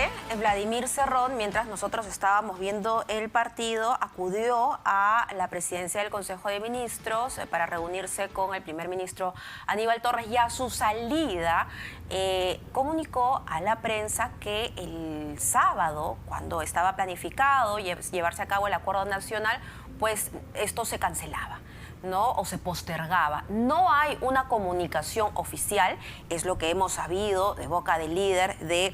que Vladimir Cerrón, mientras nosotros estábamos viendo el partido, acudió a la presidencia del Consejo de Ministros para reunirse con el primer ministro Aníbal Torres, y a su salida comunicó a la prensa que el sábado, cuando estaba planificado llevarse a cabo el acuerdo nacional, pues esto se cancelaba, ¿no? O se postergaba. No hay una comunicación oficial, es lo que hemos sabido de boca del líder de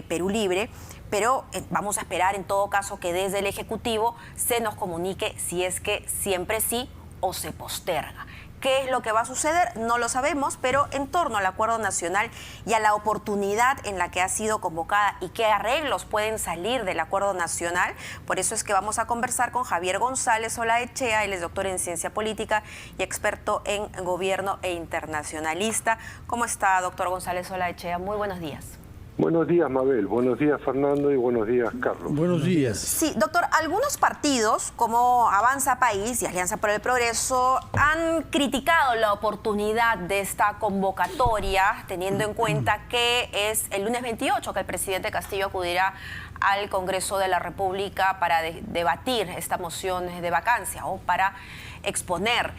Perú Libre, pero vamos a esperar en todo caso que desde el Ejecutivo se nos comunique si es que siempre sí o se posterga. ¿Qué es lo que va a suceder? No lo sabemos, pero en torno al acuerdo nacional y a la oportunidad en la que ha sido convocada y qué arreglos pueden salir del acuerdo nacional, por eso es que vamos a conversar con Javier González Olaechea. Él es doctor en ciencia política y experto en gobierno e internacionalista. ¿Cómo está, doctor González Olaechea? Muy buenos días. Buenos días, Mabel. Buenos días, Fernando. Y buenos días, Carlos. Buenos días. Sí, doctor, algunos partidos como Avanza País y Alianza por el Progreso han criticado la oportunidad de esta convocatoria, teniendo en cuenta que es el lunes 28 que el presidente Castillo acudirá al Congreso de la República para debatir esta moción de vacancia o para exponer.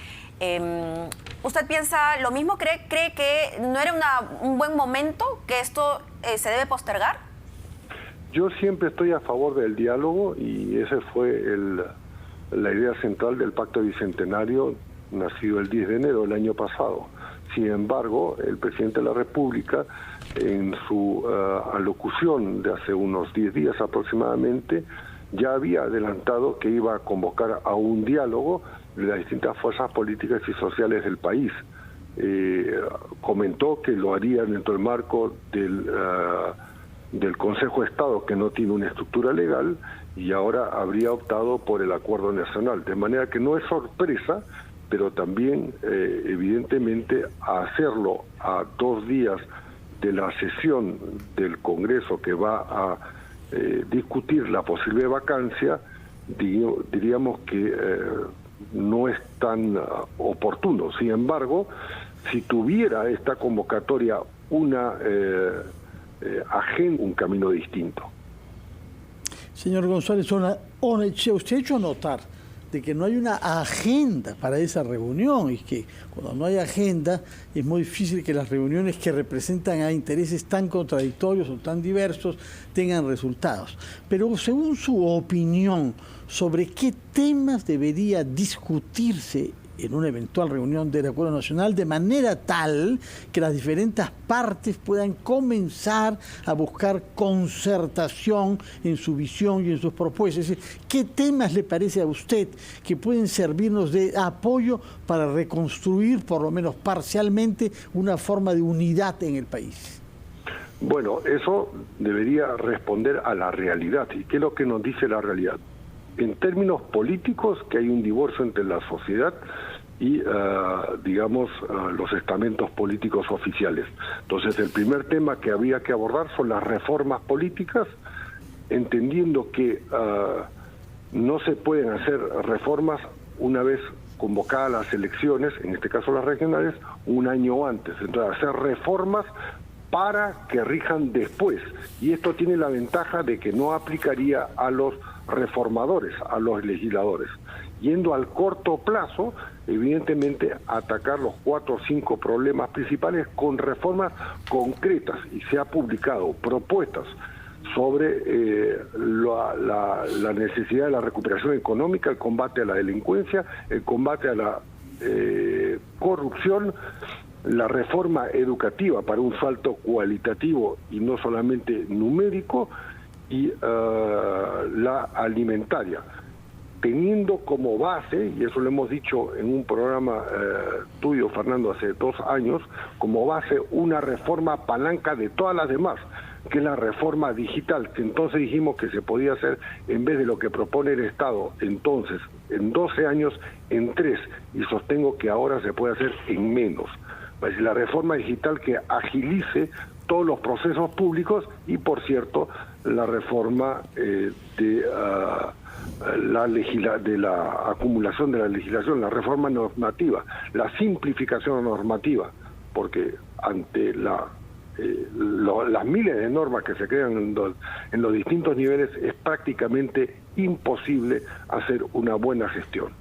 ¿Usted piensa lo mismo? ¿Cree que no era un buen momento, que esto se debe postergar? Yo siempre estoy a favor del diálogo y esa fue la idea central del Pacto Bicentenario, nacido el 10 de enero del año pasado. Sin embargo, el presidente de la República, en su alocución de hace unos 10 días aproximadamente, ya había adelantado que iba a convocar a un diálogo de las distintas fuerzas políticas y sociales del país. Comentó que lo haría dentro del marco del Consejo de Estado, que no tiene una estructura legal, y ahora habría optado por el acuerdo nacional. De manera que no es sorpresa, pero también evidentemente hacerlo a 2 días de la sesión del Congreso que va a discutir la posible vacancia, diríamos que no es tan oportuno. Sin embargo, si tuviera esta convocatoria una agenda, un camino distinto. Señor González Olaechea, usted ha hecho notar de que no hay una agenda para esa reunión, y que cuando no hay agenda es muy difícil que las reuniones que representan a intereses tan contradictorios o tan diversos tengan resultados. Pero según su opinión, ¿sobre qué temas debería discutirse en una eventual reunión del Acuerdo Nacional, de manera tal que las diferentes partes puedan comenzar a buscar concertación en su visión y en sus propuestas? Es decir, ¿qué temas le parece a usted que pueden servirnos de apoyo para reconstruir, por lo menos parcialmente, una forma de unidad en el país? Bueno, eso debería responder a la realidad. ¿Y qué es lo que nos dice la realidad? En términos políticos, que hay un divorcio entre la sociedad y, digamos, los estamentos políticos oficiales. Entonces, el primer tema que había que abordar son las reformas políticas, entendiendo que no se pueden hacer reformas una vez convocadas las elecciones, en este caso las regionales, un año antes. Entonces, hacer reformas para que rijan después. Y esto tiene la ventaja de que no aplicaría a los reformadores, a los legisladores. Yendo al corto plazo, evidentemente atacar los 4 o 5 problemas principales con reformas concretas, y se ha publicado propuestas sobre la necesidad de la recuperación económica, el combate a la delincuencia, el combate a la corrupción, la reforma educativa para un salto cualitativo y no solamente numérico, y la alimentaria, teniendo como base, y eso lo hemos dicho en un programa tuyo, Fernando, hace 2 años, como base una reforma palanca de todas las demás, que es la reforma digital, que entonces dijimos que se podía hacer, en vez de lo que propone el Estado, entonces, en 12 años, en 3, y sostengo que ahora se puede hacer en menos. Es decir, la reforma digital que agilice todos los procesos públicos y, por cierto, la reforma de la acumulación de la legislación, la reforma normativa, la simplificación normativa, porque ante las miles de normas que se crean en los distintos niveles, es prácticamente imposible hacer una buena gestión.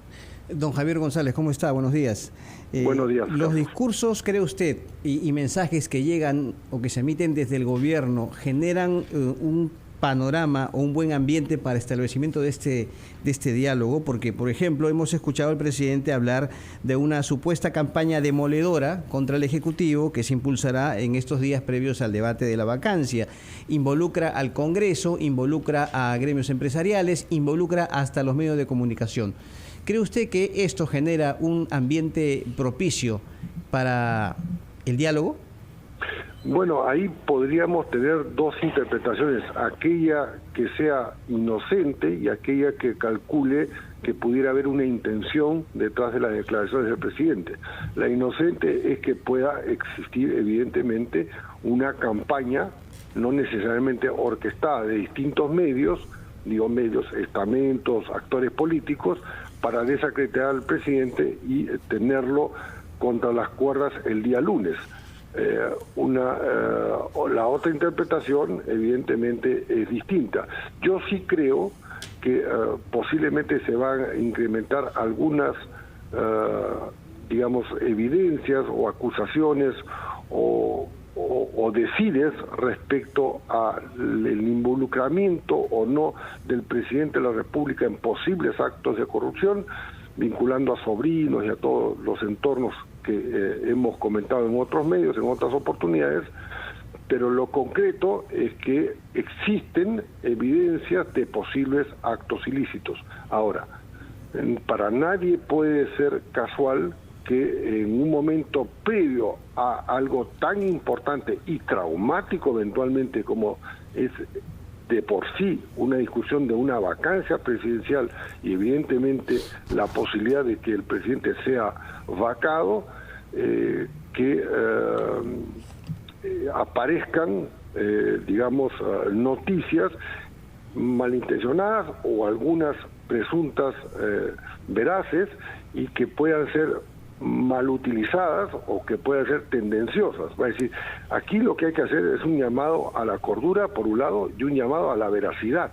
Don Javier González, ¿cómo está? Buenos días. Buenos días. Los discursos, ¿cree usted, y mensajes que llegan o que se emiten desde el gobierno generan un panorama o un buen ambiente para establecimiento de este diálogo? Porque, por ejemplo, hemos escuchado al presidente hablar de una supuesta campaña demoledora contra el Ejecutivo que se impulsará en estos días previos al debate de la vacancia. Involucra al Congreso, involucra a gremios empresariales, involucra hasta los medios de comunicación. ¿Cree usted que esto genera un ambiente propicio para el diálogo? Bueno, ahí podríamos tener dos interpretaciones, aquella que sea inocente y aquella que calcule que pudiera haber una intención detrás de las declaraciones del presidente. La inocente es que pueda existir evidentemente una campaña, no necesariamente orquestada, de distintos medios, medios, estamentos, actores políticos, para desacreditar al presidente y tenerlo contra las cuerdas el día lunes. La otra interpretación evidentemente es distinta. Yo sí creo que posiblemente se van a incrementar algunas evidencias o acusaciones o decides respecto al involucramiento o no del presidente de la República en posibles actos de corrupción, vinculando a sobrinos y a todos los entornos que hemos comentado en otros medios, en otras oportunidades, pero lo concreto es que existen evidencias de posibles actos ilícitos. Ahora, para nadie puede ser casual que en un momento previo a algo tan importante y traumático eventualmente como es de por sí una discusión de una vacancia presidencial y evidentemente la posibilidad de que el presidente sea vacado, aparezcan, noticias malintencionadas o algunas presuntas veraces y que puedan ser mal utilizadas o que puedan ser tendenciosas. Es decir, aquí lo que hay que hacer es un llamado a la cordura, por un lado, y un llamado a la veracidad.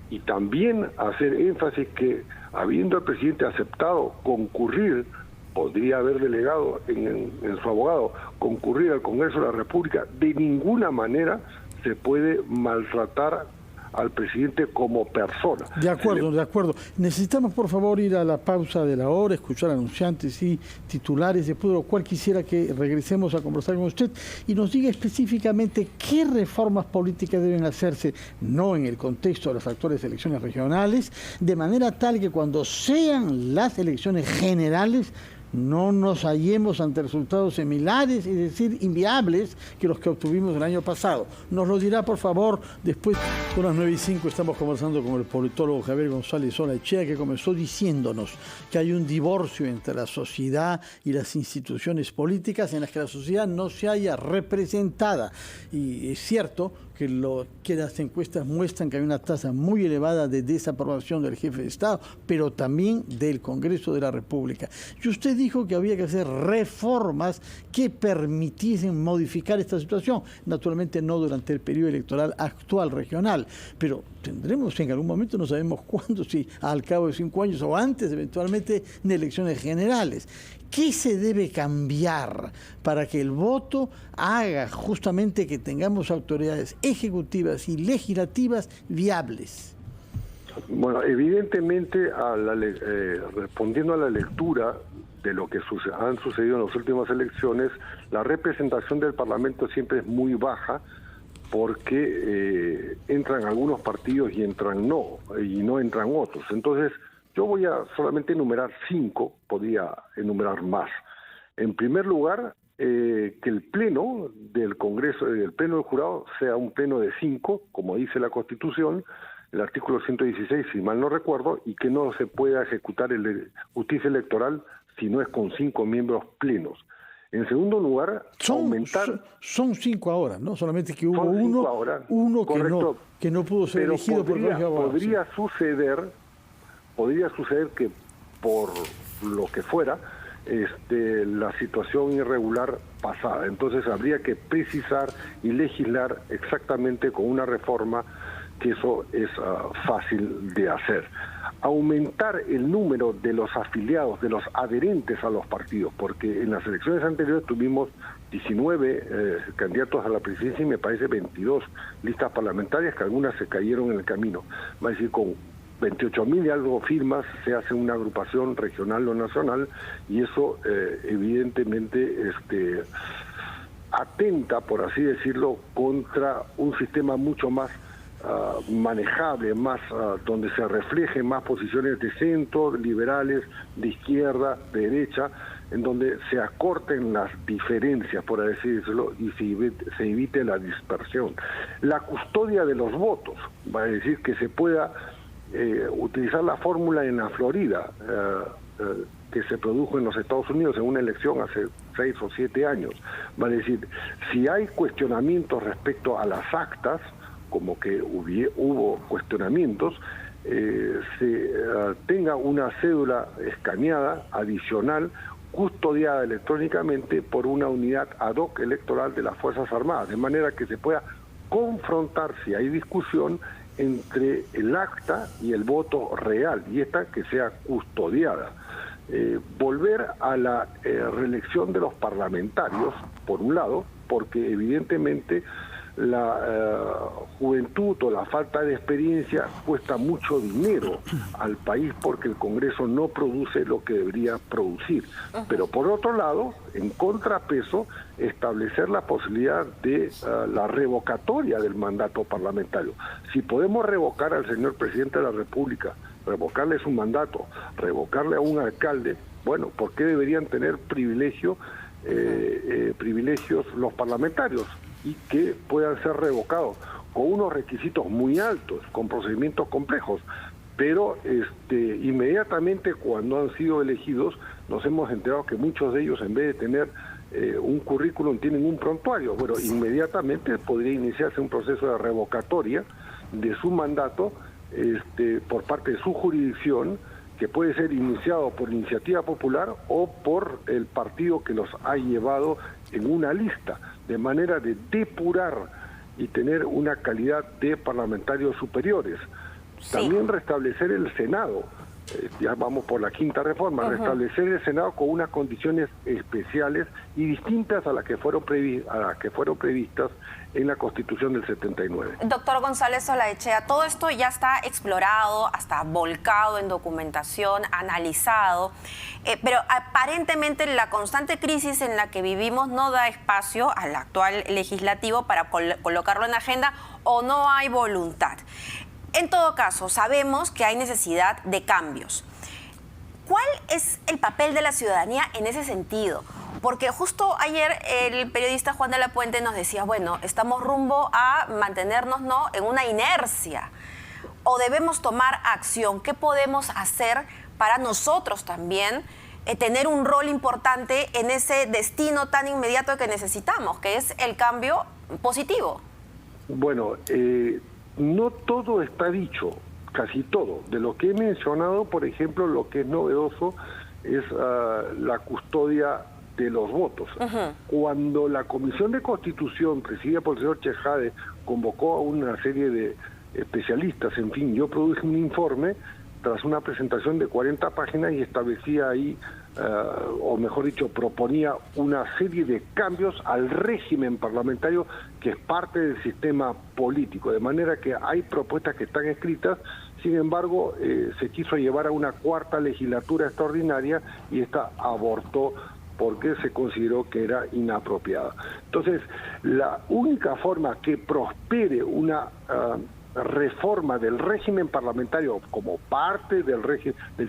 Y también hacer énfasis que, habiendo el presidente aceptado concurrir, podría haber delegado en su abogado, concurrir al Congreso de la República, de ninguna manera se puede maltratar al presidente como persona. De acuerdo, de acuerdo. Necesitamos, por favor, ir a la pausa de la hora, escuchar anunciantes y titulares, después de lo cual quisiera que regresemos a conversar con usted y nos diga específicamente qué reformas políticas deben hacerse, no en el contexto de las actuales elecciones regionales, de manera tal que cuando sean las elecciones generales no nos hallemos ante resultados similares, es decir, inviables que los que obtuvimos el año pasado. Nos lo dirá, por favor, después. Son las 9:05, estamos conversando con el politólogo Javier González Olaechea, que comenzó diciéndonos que hay un divorcio entre la sociedad y las instituciones políticas en las que la sociedad no se haya representada. Y es cierto que las encuestas muestran que hay una tasa muy elevada de desaprobación del jefe de Estado, pero también del Congreso de la República. Y usted dijo que había que hacer reformas que permitiesen modificar esta situación. Naturalmente no durante el periodo electoral actual regional, pero tendremos en algún momento, no sabemos cuándo, si al cabo de 5 años o antes, eventualmente, de elecciones generales. ¿Qué se debe cambiar para que el voto haga justamente que tengamos autoridades ejecutivas y legislativas viables? Bueno, evidentemente, respondiendo a la lectura de lo que han sucedido en las últimas elecciones, la representación del Parlamento siempre es muy baja porque entran algunos partidos y no entran otros. Entonces, yo voy a solamente enumerar 5, podría enumerar más. En primer lugar, que el pleno del Congreso, el pleno del jurado, sea un pleno de 5, como dice la Constitución, el artículo 116, si mal no recuerdo, y que no se pueda ejecutar justicia electoral si no es con 5 miembros plenos. En segundo lugar, aumentar... Son 5 ahora, ¿no? Solamente que hubo uno que no pudo ser elegido por los abogados. Podría suceder que por lo que fuera, la situación irregular pasada. Entonces habría que precisar y legislar exactamente con una reforma, que eso es fácil de hacer. Aumentar el número de los afiliados, de los adherentes a los partidos, porque en las elecciones anteriores tuvimos 19 candidatos a la presidencia y me parece 22 listas parlamentarias, que algunas se cayeron en el camino. Va a decir, con 28.000 y algo firmas se hace una agrupación regional o nacional, y eso evidentemente atenta, por así decirlo, contra un sistema mucho más manejable, más donde se reflejen más posiciones de centro, liberales, de izquierda, de derecha, en donde se acorten las diferencias, por así decirlo, y se evite la dispersión. La custodia de los votos, va a decir que se pueda utilizar la fórmula en la Florida, que se produjo en los Estados Unidos en una elección hace 6 o 7 años. Va a decir, si hay cuestionamientos respecto a las actas, como que hubo cuestionamientos, tenga una cédula escaneada adicional, custodiada electrónicamente por una unidad ad hoc electoral de las Fuerzas Armadas, de manera que se pueda confrontar, si hay discusión, entre el acta y el voto real, y esta que sea custodiada. Volver a la reelección de los parlamentarios, por un lado, porque evidentemente la juventud o la falta de experiencia cuesta mucho dinero al país, porque el Congreso no produce lo que debería producir. Pero por otro lado, en contrapeso, establecer la posibilidad de la revocatoria del mandato parlamentario. Si podemos revocar al señor presidente de la República, revocarle su mandato, revocarle a un alcalde, bueno, ¿por qué deberían tener privilegios los parlamentarios y que puedan ser revocados con unos requisitos muy altos, con procedimientos complejos? Pero inmediatamente cuando han sido elegidos nos hemos enterado que muchos de ellos, en vez de tener un currículum, tienen un prontuario. Bueno, inmediatamente podría iniciarse un proceso de revocatoria de su mandato por parte de su jurisdicción, que puede ser iniciado por iniciativa popular o por el partido que los ha llevado en una lista, de manera de depurar y tener una calidad de parlamentarios superiores. Sí. También restablecer el Senado, ya vamos por la quinta reforma, restablecer el Senado con unas condiciones especiales y distintas a las que fueron previstas en la Constitución del 79. Doctor González Olaechea, todo esto ya está explorado, hasta volcado en documentación, analizado, pero aparentemente la constante crisis en la que vivimos no da espacio al actual legislativo para colocarlo en agenda, o no hay voluntad. En todo caso, sabemos que hay necesidad de cambios. ¿Cuál es el papel de la ciudadanía en ese sentido? Porque justo ayer el periodista Juan de la Puente nos decía, bueno, estamos rumbo a mantenernos en una inercia, o debemos tomar acción. ¿Qué podemos hacer para nosotros también tener un rol importante en ese destino tan inmediato que necesitamos, que es el cambio positivo? Bueno, no todo está dicho, casi todo. De lo que he mencionado, por ejemplo, lo que es novedoso es la custodia de los votos. Cuando la Comisión de Constitución, presidida por el señor Chejade, convocó a una serie de especialistas, en fin, yo produje un informe tras una presentación de 40 páginas y establecía ahí, o mejor dicho, proponía una serie de cambios al régimen parlamentario que es parte del sistema político, de manera que hay propuestas que están escritas. Sin embargo, se quiso llevar a una cuarta legislatura extraordinaria y esta abortó porque se consideró que era inapropiada. Entonces, la única forma que prospere una reforma del régimen parlamentario como parte del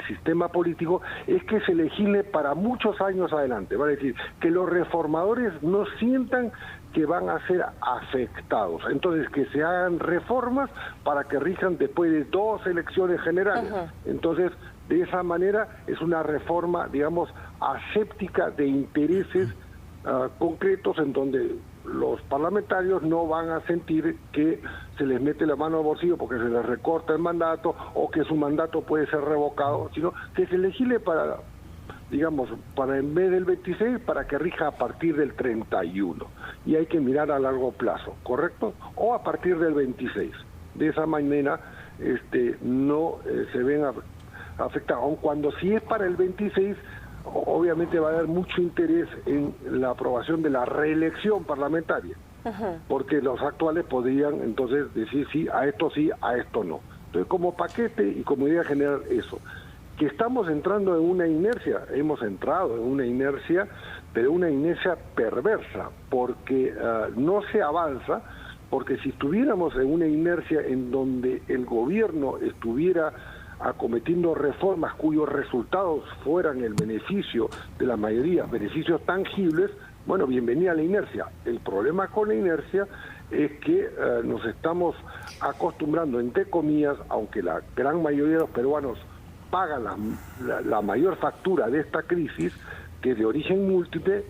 sistema político es que se legisle para muchos años adelante. Va a decir, que los reformadores no sientan que van a ser afectados. Entonces, que se hagan reformas para que rijan después de 2 elecciones generales. Entonces, de esa manera es una reforma, digamos, aséptica de intereses concretos, en donde los parlamentarios no van a sentir que se les mete la mano al bolsillo porque se les recorta el mandato o que su mandato puede ser revocado, sino que se legisle digamos, para en vez del 26, para que rija a partir del 31. Y hay que mirar a largo plazo, ¿correcto? O a partir del 26. De esa manera no se ven afectados. Aun cuando si es para el 26, obviamente va a haber mucho interés en la aprobación de la reelección parlamentaria. Porque los actuales podrían entonces decir sí, a esto no. Entonces, como paquete y como idea general, eso. Que estamos entrando en una inercia, hemos entrado en una inercia, pero una inercia perversa, porque no se avanza, porque si estuviéramos en una inercia en donde el gobierno estuviera acometiendo reformas cuyos resultados fueran el beneficio de la mayoría, beneficios tangibles, bueno, bienvenida a la inercia. El problema con la inercia es que nos estamos acostumbrando, entre comillas, aunque la gran mayoría de los peruanos pagan la mayor factura de esta crisis, que es de origen múltiple,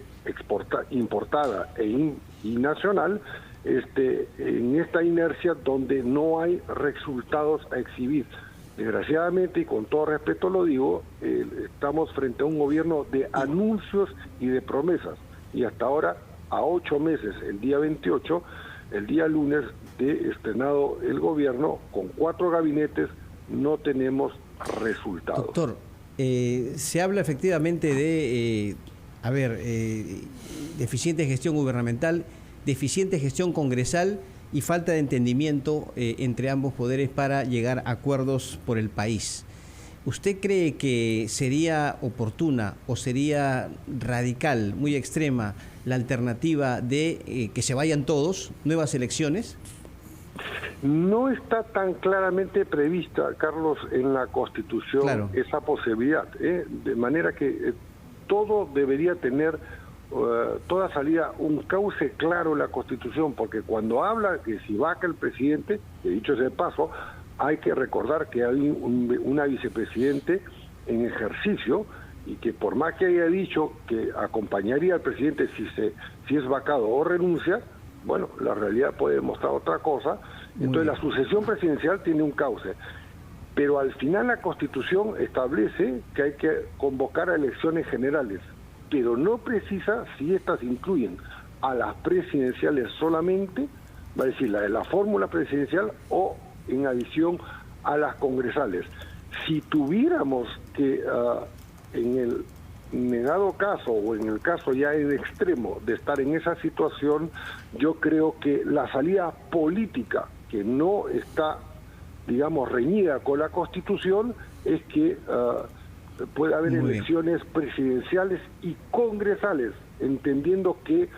importada y nacional, en esta inercia donde no hay resultados a exhibir. Desgraciadamente, y con todo respeto lo digo, estamos frente a un gobierno de anuncios y de promesas. Y hasta ahora, a 8 meses, el día 28, el día lunes de estrenado el gobierno, con 4 gabinetes, no tenemos resultados. Doctor, se habla efectivamente de, deficiente gestión gubernamental, deficiente gestión congresal y falta de entendimiento entre ambos poderes para llegar a acuerdos por el país. ¿Usted cree que sería oportuna o sería radical, muy extrema, la alternativa de que se vayan todos, nuevas elecciones? No está tan claramente prevista, Carlos, en la Constitución, claro, esa posibilidad, de manera que todo debería tener, toda salida, un cauce claro en la Constitución, porque cuando habla que si vaca el presidente, que dicho sea de paso, hay que recordar que hay una vicepresidente en ejercicio y que por más que haya dicho que acompañaría al presidente si es vacado o renuncia, bueno, la realidad puede demostrar otra cosa. Entonces la sucesión presidencial tiene un cauce, pero al final la Constitución establece que hay que convocar a elecciones generales, pero no precisa si estas incluyen a las presidenciales solamente, va a decir la de la fórmula presidencial, o en adición a las congresales. Si tuviéramos que en el negado caso o en el caso ya en extremo de estar en esa situación, yo creo que la salida política que no está, digamos, reñida con la Constitución es que puede haber elecciones presidenciales y congresales, entendiendo que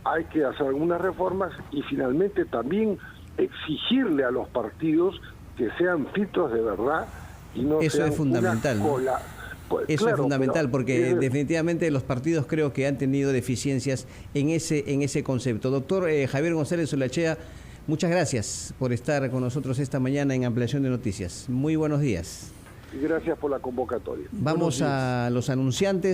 hay que hacer algunas reformas y finalmente también exigirle a los partidos que sean filtros de verdad y no eso sean es fundamental, una cola. Pues, eso claro, es fundamental, porque definitivamente los partidos creo que han tenido deficiencias en ese concepto. Doctor Javier González Zulachea, muchas gracias por estar con nosotros esta mañana en Ampliación de Noticias. Muy buenos días. Gracias por la convocatoria. Vamos a los anunciantes.